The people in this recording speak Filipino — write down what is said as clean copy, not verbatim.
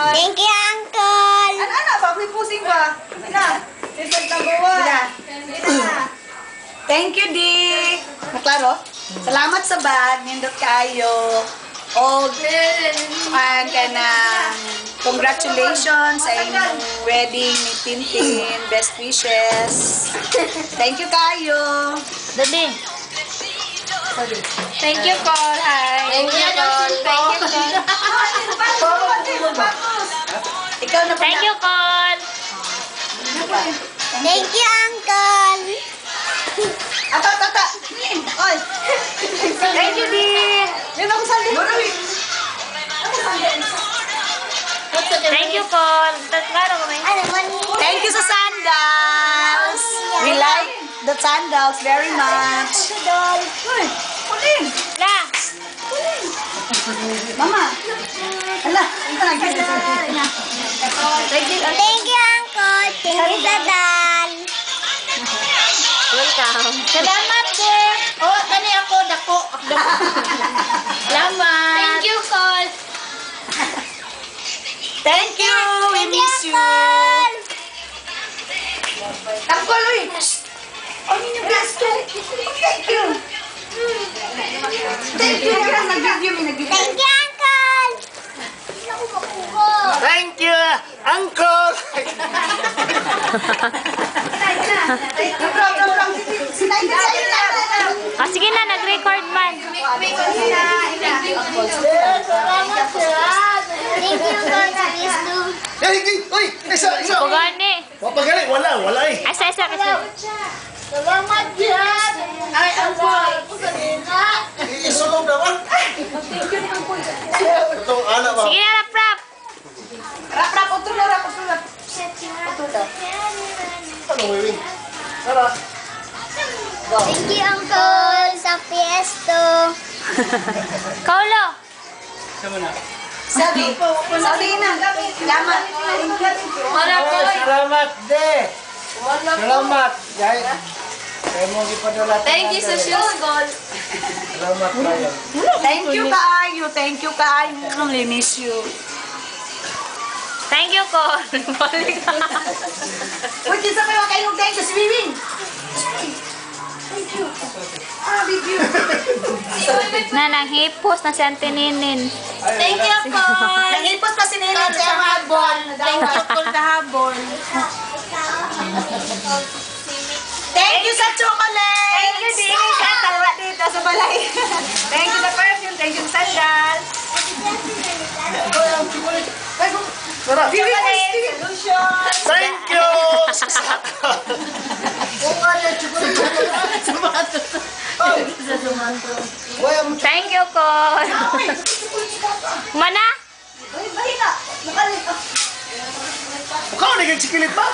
Col. Thank you, Uncle. Ano, bakit pusing ba? Ina, isang tabawa. Thank you, Di. Maklaro? Salamat sa bag. Nindot kayo. Og, congratulations sa inyong wedding ni Tintin. Best wishes. Thank you kayo. Dali. Thank you, Col. Hi. Thank you, Col. Thank you, Col. Ikaw na Thank you, Col. Thank you, Uncle. Ata. Oy. Thank you, Di. Yan ako sali. Thank you, Col. Tatlaro kami. Ano man? Thank you sa sandals. We like the sandals very much. Dol. Uy, kulin. La. Mama. Hala, ito na. Thank you. Thank you, Uncle. Thank you, Dadal. Welcome. Salamat, sir. Oh, kani ako, dako. Salamat. Thank you, Col. Thank you. We miss you. Uncle. Tangkol, uy. Ano yung gasto? Thank you. Thank you. Nag-give you. Thank you, Uncle. Thank you, Uncle! Sinayin sa'yo na. Oh, sige na, nag-record man. Salamat, sir. Thank you, Uncle. Sa gusto. Uy! Isa! Pugani. Mapagali! Wala eh! Asa. Salamat, Dad. Ay, Uncle. Isulong naman! Itong anak ba? Sige na, rap. Rap, utulo. Anong wiwing? Sarah! Thank you, Uncle, sa piesto. Kaulo. Sabi na. Salamat. Salamat, De! Salamat! Kaya mo gipadala. Thank you sa shoes, Col. Salamat kayo. Thank you kaayo. We miss you. Thank you, Col. Uy, kinsa pa yung kayo thank you si Wiwing. Thank you. Big you. Na, nanghipos na si Auntie Ninin. Thank you, Col. Nangipos pa si Nene sa habon. Thank you, Col, kahabon. Thank you sa chocolate. Thank you, Dini, sa tawa dito sa balay. Thank you sa perfume. Thank you sa sandal. Sarah! Solution. Thank you! Thank you, Col. Mana? Ay, bahina. Ikaw, nagagsikilit pa?